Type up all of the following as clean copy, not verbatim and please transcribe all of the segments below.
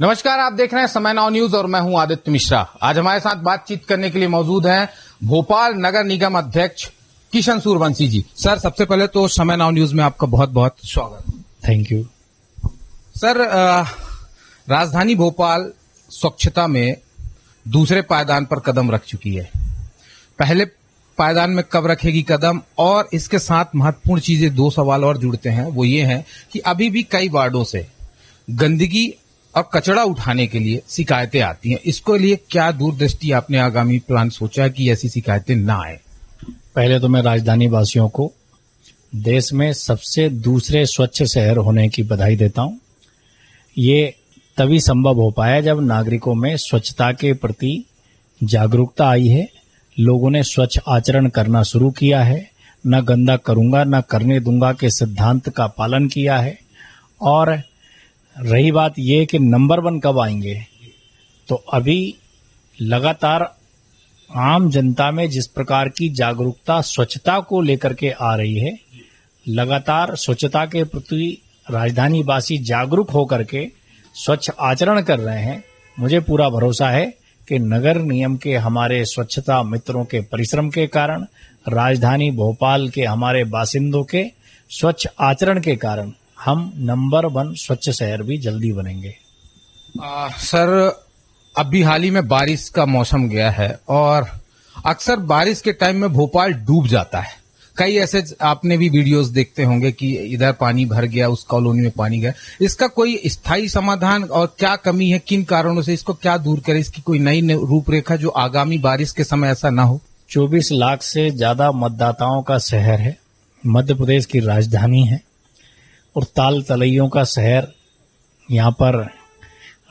नमस्कार, आप देख रहे हैं समय नाउ न्यूज और मैं हूं आदित्य मिश्रा। आज हमारे साथ बातचीत करने के लिए मौजूद हैं भोपाल नगर निगम अध्यक्ष किशन सूर्यवंशी जी। सर, सबसे पहले तो समय नाउ न्यूज में आपका बहुत बहुत स्वागत। Thank you. सर, राजधानी भोपाल स्वच्छता में दूसरे पायदान पर कदम रख चुकी है। पहले पायदान में कब रखेगी कदम? और इसके साथ महत्वपूर्ण चीजें, दो सवाल और जुड़ते हैं, वो ये हैं कि अभी भी कई वार्डों से गंदगी और कचरा उठाने के लिए शिकायतें आती हैं। इसको लिए क्या दूरदृष्टि आपने आगामी प्लान सोचा है कि ऐसी शिकायतें ना आए? पहले तो मैं राजधानी वासियों को देश में सबसे दूसरे स्वच्छ शहर होने की बधाई देता हूं। ये तभी संभव हो पाया जब नागरिकों में स्वच्छता के प्रति जागरूकता आई है। लोगों ने स्वच्छ आचरण करना शुरू किया है। न गंदा करूंगा न करने दूंगा के सिद्धांत का पालन किया है। और रही बात ये कि नंबर 1 कब आएंगे, तो अभी लगातार आम जनता में जिस प्रकार की जागरूकता स्वच्छता को लेकर के आ रही है, लगातार स्वच्छता के प्रति राजधानी वासी जागरूक होकर के स्वच्छ आचरण कर रहे हैं। मुझे पूरा भरोसा है कि नगर निगम के हमारे स्वच्छता मित्रों के परिश्रम के कारण, राजधानी भोपाल के हमारे बासिंदों के स्वच्छ आचरण के कारण हम नंबर 1 स्वच्छ शहर भी जल्दी बनेंगे। सर, अभी हाल ही में बारिश का मौसम गया है और अक्सर बारिश के टाइम में भोपाल डूब जाता है। कई ऐसे आपने भी वीडियोस देखते होंगे कि इधर पानी भर गया, उस कॉलोनी में पानी गया। इसका कोई स्थायी समाधान और क्या कमी है, किन कारणों से इसको क्या दूर करें? इसकी कोई नई रूपरेखा जो आगामी बारिश के समय ऐसा ना हो। 24 लाख से ज्यादा मतदाताओं का शहर है, मध्य प्रदेश की राजधानी है और ताल तलैयों का शहर यहाँ पर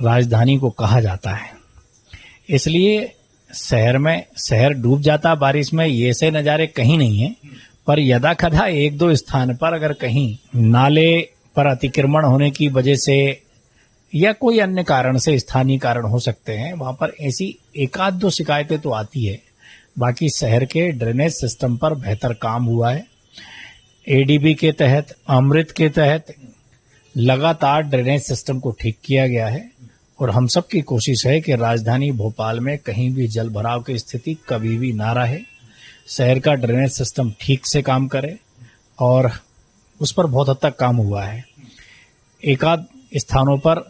राजधानी को कहा जाता है। इसलिए शहर डूब जाता बारिश में, ये से नज़ारे कहीं नहीं है। पर यदा कदा एक दो स्थान पर अगर कहीं नाले पर अतिक्रमण होने की वजह से या कोई अन्य कारण से, स्थानीय कारण हो सकते हैं, वहां पर ऐसी एकाध दो शिकायतें तो आती है। बाकी शहर के ड्रेनेज सिस्टम पर बेहतर काम हुआ है। एडीबी के तहत, अमृत के तहत लगातार ड्रेनेज सिस्टम को ठीक किया गया है और हम सब की कोशिश है कि राजधानी भोपाल में कहीं भी जल भराव की स्थिति कभी भी ना रहे। शहर का ड्रेनेज सिस्टम ठीक से काम करे और उस पर बहुत हद तक काम हुआ है। एकाध स्थानों पर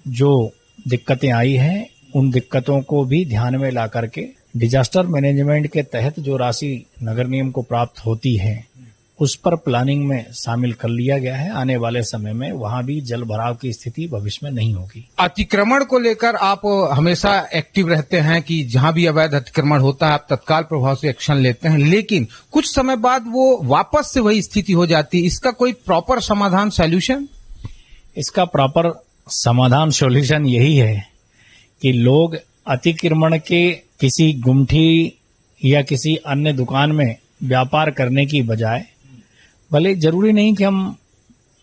जो दिक्कतें आई हैं, उन दिक्कतों को भी ध्यान में ला करके डिजास्टर मैनेजमेंट के तहत जो राशि नगर निगम को प्राप्त होती है, उस पर प्लानिंग में शामिल कर लिया गया है। आने वाले समय में वहां भी जल भराव की स्थिति भविष्य में नहीं होगी। अतिक्रमण को लेकर आप हमेशा एक्टिव रहते हैं कि जहां भी अवैध अतिक्रमण होता है आप तत्काल प्रभाव से एक्शन लेते हैं, लेकिन कुछ समय बाद वो वापस से वही स्थिति हो जाती है। इसका कोई प्रॉपर समाधान, सॉल्यूशन? इसका प्रॉपर समाधान, सॉल्यूशन यही है कि लोग अतिक्रमण के किसी गुमठी या किसी अन्य दुकान में व्यापार करने की बजाय, भले जरूरी नहीं कि हम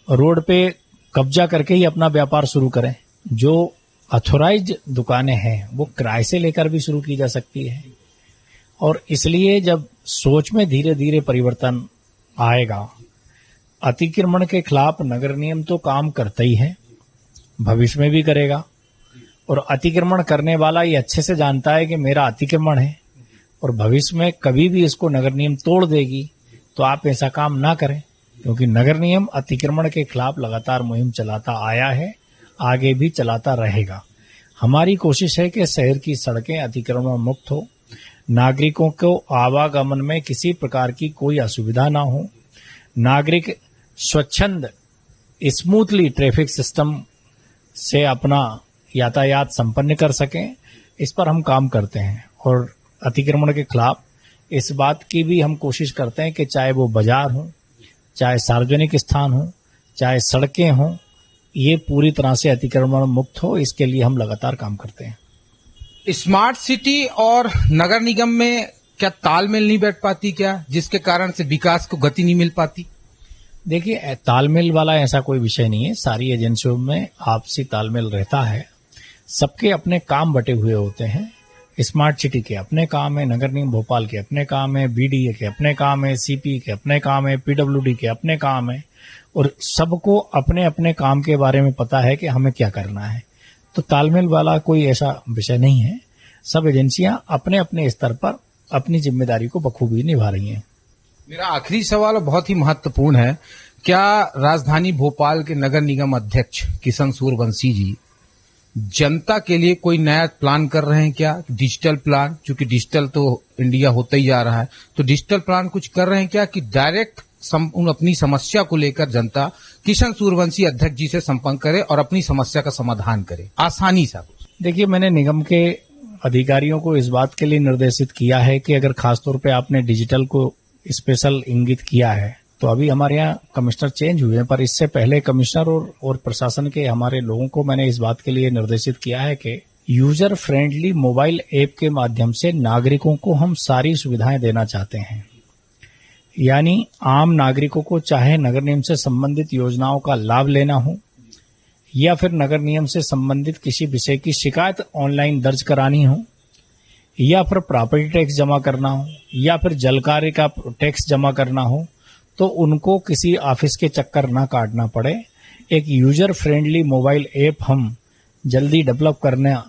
रोड पे कब्जा करके ही अपना व्यापार शुरू करें, जो ऑथोराइज्ड दुकानें हैं वो किराए से लेकर भी शुरू की जा सकती है। और इसलिए जब सोच में धीरे धीरे परिवर्तन आएगा, अतिक्रमण के खिलाफ नगर निगम तो काम करता ही है, भविष्य में भी करेगा। और अतिक्रमण करने वाला ये अच्छे से जानता है कि मेरा अतिक्रमण है और भविष्य में कभी भी इसको नगर निगम तोड़ देगी, तो आप ऐसा काम ना करें, क्योंकि नगर निगम अतिक्रमण के खिलाफ लगातार मुहिम चलाता आया है, आगे भी चलाता रहेगा। हमारी कोशिश है कि शहर की सड़कें अतिक्रमण मुक्त हो, नागरिकों को आवागमन में किसी प्रकार की कोई असुविधा ना हो, नागरिक स्वच्छंद स्मूथली ट्रैफिक सिस्टम से अपना यातायात संपन्न कर सकें। इस पर हम काम करते हैं और अतिक्रमण के खिलाफ इस बात की भी हम कोशिश करते हैं कि चाहे वो बाजार हो, चाहे सार्वजनिक स्थान हो, चाहे सड़कें हों, ये पूरी तरह से अतिक्रमण मुक्त हो। इसके लिए हम लगातार काम करते हैं। स्मार्ट सिटी और नगर निगम में क्या तालमेल नहीं बैठ पाती क्या, जिसके कारण से विकास को गति नहीं मिल पाती? देखिए, तालमेल वाला ऐसा कोई विषय नहीं है। सारी एजेंसियों में आपसी तालमेल रहता है। सबके अपने काम बटे हुए होते हैं। स्मार्ट सिटी के अपने काम है, नगर निगम भोपाल के अपने काम है, बीडीए के अपने काम है, सीपी के अपने काम है, पीडब्ल्यूडी के अपने काम है और सबको अपने अपने काम के बारे में पता है कि हमें क्या करना है। तो तालमेल वाला कोई ऐसा विषय नहीं है। सब एजेंसियां अपने अपने स्तर पर अपनी जिम्मेदारी को बखूबी निभा रही हैं। मेरा आखिरी सवाल बहुत ही महत्वपूर्ण है। क्या राजधानी भोपाल के नगर निगम अध्यक्ष किशन सूर्यवंशी जी जनता के लिए कोई नया प्लान कर रहे हैं क्या? डिजिटल प्लान, क्योंकि डिजिटल तो इंडिया होता ही जा रहा है, तो डिजिटल प्लान कुछ कर रहे हैं क्या कि डायरेक्ट अपनी समस्या को लेकर जनता किशन सूर्यवंशी अध्यक्ष जी से संपर्क करे और अपनी समस्या का समाधान करे आसानी से? देखिए, मैंने निगम के अधिकारियों को इस बात के लिए निर्देशित किया है कि अगर खासतौर पे आपने डिजिटल को स्पेशल इंगित किया है, तो अभी हमारे यहाँ कमिश्नर चेंज हुए हैं, पर इससे पहले कमिश्नर और प्रशासन के हमारे लोगों को मैंने इस बात के लिए निर्देशित किया है कि यूजर फ्रेंडली मोबाइल ऐप के माध्यम से नागरिकों को हम सारी सुविधाएं देना चाहते हैं। यानी आम नागरिकों को चाहे नगर निगम से संबंधित योजनाओं का लाभ लेना हो या फिर नगर निगम से संबंधित किसी विषय की शिकायत ऑनलाइन दर्ज करानी हो या फिर प्रॉपर्टी टैक्स जमा करना हो या फिर जल कार्य का टैक्स जमा करना हो, तो उनको किसी ऑफिस के चक्कर ना काटना पड़े। एक यूजर फ्रेंडली मोबाइल ऐप हम जल्दी डेवलप करना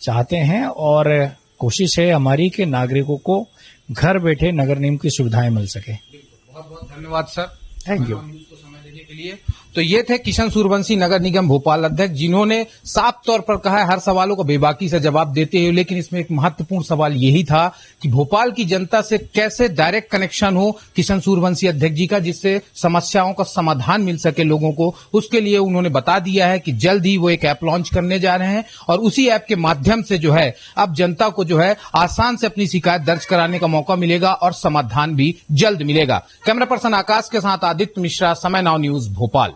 चाहते हैं और कोशिश है हमारी कि नागरिकों को घर बैठे नगर निगम की सुविधाएं मिल सके। बहुत बहुत धन्यवाद सर, थैंक यू। समय देने के लिए। तो ये थे किशन सूर्यवंशी नगर निगम भोपाल अध्यक्ष, जिन्होंने साफ तौर पर कहा है हर सवालों को बेबाकी से जवाब देते हुए, लेकिन इसमें एक महत्वपूर्ण सवाल यही था कि भोपाल की जनता से कैसे डायरेक्ट कनेक्शन हो किशन सूर्यवंशी अध्यक्ष जी का, जिससे समस्याओं का समाधान मिल सके लोगों को। उसके लिए उन्होंने बता दिया है कि जल्द ही वो एक ऐप लॉन्च करने जा रहे हैं और उसी ऐप के माध्यम से जो है अब जनता को जो है आसान से अपनी शिकायत दर्ज कराने का मौका मिलेगा और समाधान भी जल्द मिलेगा। कैमरा पर्सन आकाश के साथ आदित्य मिश्रा, समय now news Bhopal.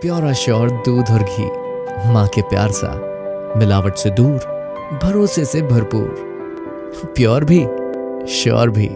Pure sure दूध और घी, माँ के प्यार सा, मिलावट से दूर, भरोसे से भरपूर, प्योर भी श्योर भी।